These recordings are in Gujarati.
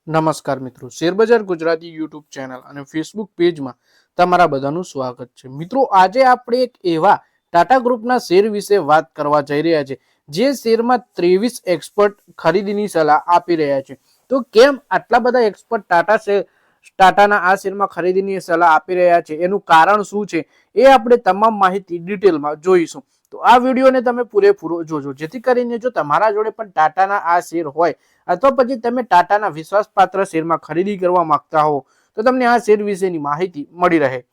નમસ્કાર મિત્રો, શેરબજાર ગુજરાતી યુટ્યુબ ચેનલ અને ફેસબુક પેજમાં તમારા બધાનું સ્વાગત છે. મિત્રો, આજે આપણે એક એવા ટાટા ગ્રુપના શેર વિશે વાત કરવા જઈ રહ્યા છે જે શેરમાં 23 એક્સપર્ટ ખરીદીની સલાહ આપી રહ્યા છે. તો કેમ આટલા બધા એક્સપર્ટ ટાટાના આ શેરમાં ખરીદીની સલાહ આપી રહ્યા છે, એનું કારણ શું છે, એ આપણે તમામ માહિતી ડિટેલમાં જોઈશું. તો આ વિડીયોને તમે પૂરેપૂરો જોજો, જેથી કરીને જો તમારા જોડે પણ ટાટાના આ શેર હોય અથવા પછી તમે ટાટાના વિશ્વાસપાત્ર શેરમાં ખરીદી કરવા માંગતા હો તો તમને આ શેર વિશેની માહિતી મળી રહે.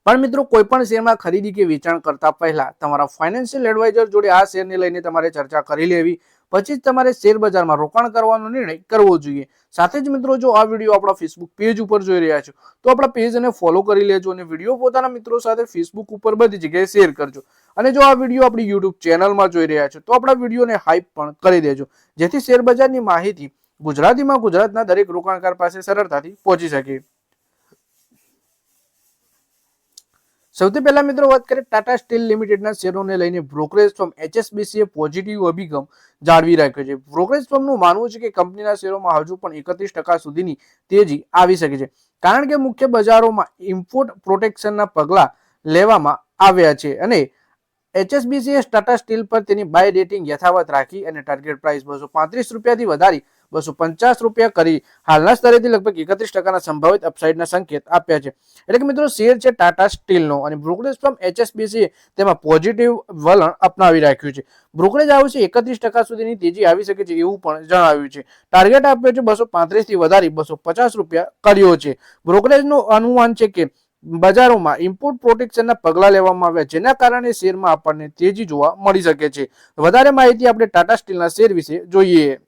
પણ મિત્રો, કોઈ પણ શેરમાં ખરીદી કે વેચાણ કરતા પહેલા તમારા ફાઇનાન્શિયલ એડવાઇઝર જોડે આ શેરને લઈને તમારે ચર્ચા કરી લેવી, પછી જ તમારે શેર બજારમાં રોકાણ કરવાનો નિર્ણય કરવો જોઈએ. સાથે જ મિત્રો, જો આ વિડીયો આપણા ફેસબુક પેજ ઉપર જોઈ રહ્યા છો તો આપણા પેજને ફોલો કરી લેજો અને વિડીયો પોતાના મિત્રો સાથે ફેસબુક ઉપર બધી જગ્યાએ શેર કરજો. અને જો આ વિડીયો આપણી યુટ્યુબ ચેનલમાં જોઈ રહ્યા છો તો આપણા વિડીયોને હાઈપ પણ કરી દેજો, જેથી શેર બજારની માહિતી ગુજરાતીમાં ગુજરાતના દરેક રોકાણકાર પાસે સરળતાથી પહોંચી શકે. સૌથી પહેલા મિત્રો વાત કરીએ ટાટા સ્ટીલ લિમિટેડના શેરોને લઈને બ્રોકરેજ ફર્મ HSBC પોઝિટિવ અભિગમ જાળવી રાખ્યો છે. બ્રોકરેજ ફર્મનું માનવું છે કે કંપનીના શેરોમાં હજુ પણ 31% સુધીની તેજી આવી શકે છે, કારણ કે મુખ્ય બજારોમાં ઇમ્પોર્ટ પ્રોટેક્શનના પગલાં લેવામાં આવ્યા છે અને HSBCએ ટાટા સ્ટીલ પર તેની બાય રેટિંગ યથાવત રાખી અને ટાર્ગેટ પ્રાઇસ ₹235 વધારી ₹250 કરી હાલના સ્તરેથી લગભગ 31%ના સંભવિત અપસાઇડના સંકેત આપ્યા છે. એટલે કે મિત્રો, શેર છે ટાટા સ્ટીલનો અને બ્રોકરેજ ફર્મ HSBCએ તેમાં પોઝિટિવ વલણ અપનાવી રાખ્યું છે. બ્રોકરેજ હાઉસે 31% સુધીની તેજી આવી શકે છે એવું પણ જણાવ્યું છે. ટાર્ગેટ આપ્યો છે 235 થી વધારી ₹250 કર્યો છે. બ્રોકરેજનું અનુમાન છે કે બજારોમાં ઇમ્પોર્ટ પ્રોટેક્શનના પગલાં લેવામાં આવ્યા, જેના કારણે શેરમાં આપણને તેજી જોવા મળી શકે છે. વધારે માહિતી આપણે ટાટા સ્ટીલના શેર વિશે જોઈએ.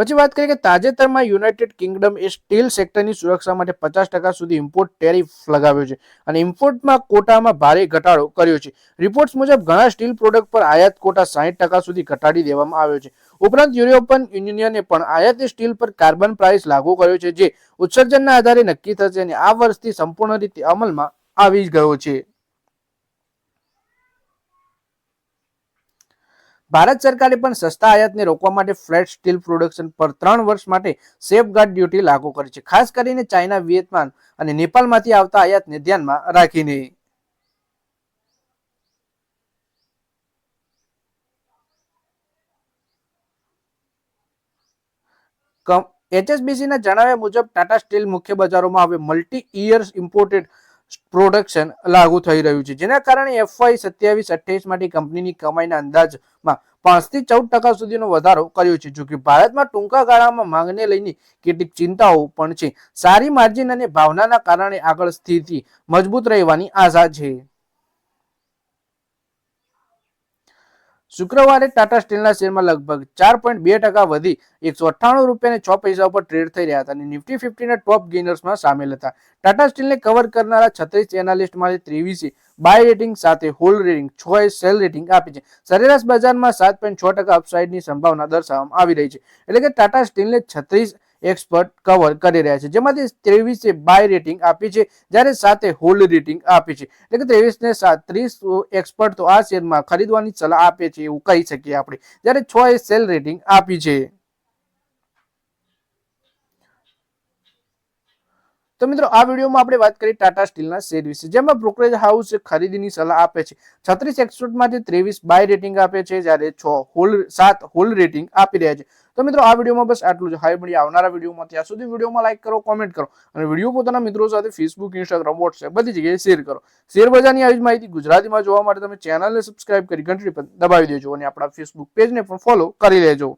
પછી વાત કરીએ કે તાજેતરમાં યુનાઇટેડ કિંગડમ એ સ્ટીલ સેક્ટરની સુરક્ષા માટે 50% સુધી ઇમ્પોર્ટ ટેરિફ લગાવ્યો છે અને ઇમ્પોર્ટમાં કોટામાં ભારે ઘટાડો કર્યો છે. રિપોર્ટ્સ મુજબ ઘણા સ્ટીલ પ્રોડક્ટ પર આયાત કોટા 60% સુધી ઘટાડી દેવામાં આવ્યો છે. ઉપરાંત યુરોપિયન યુનિયને પણ આયાતી સ્ટીલ પર કાર્બન પ્રાઇસ લાગુ કર્યો છે, જે ઉત્સર્જનના આધારે નક્કી થશે અને આ વર્ષથી સંપૂર્ણ રીતે અમલમાં આવી ગયો છે. ભારત સરકારે પણ સસ્તા આયાતને રોકવા માટે ફ્લેટ સ્ટીલ પ્રોડક્શન પર 3 વર્ષ માટે સેફગાર્ડ ડ્યુટી લાગુ કરી છે, ખાસ કરીને ચાઇના, વિયેતનામ અને નેપાળમાંથી આવતા આયાતને ધ્યાનમાં રાખીને. HSBCના જણાવ્યા મુજબ ટાટા સ્ટીલ મુખ્ય બજારોમાં હવે મલ્ટી ઇયર્સ ઇમ્પોર્ટેડ પ્રોડક્શન લાગુ થઈ રહ્યું છે, જેના કારણે FY 27-28 માટે કંપનીની કમાઈના અંદાજમાં 5 થી 14% સુધીનો વધારો કર્યો છે. જોકે ભારતમાં ટૂંકા ગાળામાં માંગને લઈને કેટલીક ચિંતાઓ પણ છે. સારી માર્જિન અને ભાવનાના કારણે આગળ સ્થિતિ મજબૂત રહેવાની આશા છે. શુક્રવારે ટાટા સ્ટીલના શેરમાં લગભગ 4.2% વધી ₹198.06 પર ટ્રેડ થઈ રહ્યા હતા અને નિફ્ટી 50ના ટોપ ગેઇનર્સમાં સામેલ હતા. ટાટા સ્ટીલને કવર કરનારા 36 એનાલિસ્ટમાંથી 23 બાય રેટિંગ સાથે હોલ્ડ રેટિંગ, 6 સેલ રેટિંગ આપી છે. સરેરાશ બજારમાં 7.6% અપસાઇડની સંભાવના દર્શાવવામાં આવી રહી છે. એટલે કે ટાટા સ્ટીલને 36 એક્સપર્ટ કવર કરી રહ્યા છે, જેમાંથી 23 બાય રેટિંગ આપી છે જ્યારે 7 હોલ્ડ રેટિંગ આપી છે. એટલે કે 23 ને 30 એક્સપર્ટ તો આ શેરમાં ખરીદવાની સલાહ આપે છે એવું કહી શકીએ આપણે, જ્યારે 6 સેલ રેટિંગ આપી છે. તો મિત્રો, આ વિડીયોમાં આપણે વાત કરી ટાટા સ્ટીલના શેર વિશે, જેમાં બ્રોકરેજ હાઉસ ખરીદીની સલાહ આપે છે. 36 એક્સપર્ટમાંથી 23 બાય રેટિંગ આપે છે, જ્યારે 7 હોલ્ડ રેટિંગ આપી રહ્યા છે. તો મિત્રો, આ વિડીયોમાં બસ આટલું જ. હવે મળીએ આવનારા વિડીયોમાં. ત્યાં સુધી વિડીયોમાં લાઈક કરો, કોમેન્ટ કરો અને વિડીયો પોતાના મિત્રો સાથે ફેસબુક, ઇન્સ્ટાગ્રામ, વોટ્સએપ બધી જગ્યાએ શેર કરો. શેર બજારની આવી જ માહિતી ગુજરાતીમાં જોવા માટે તમે ચેનલને સબસ્ક્રાઇબ કરી ઘંટડી પર દબાવી દેજો અને આપણા ફેસબુક પેજને પણ ફોલો કરી લેજો.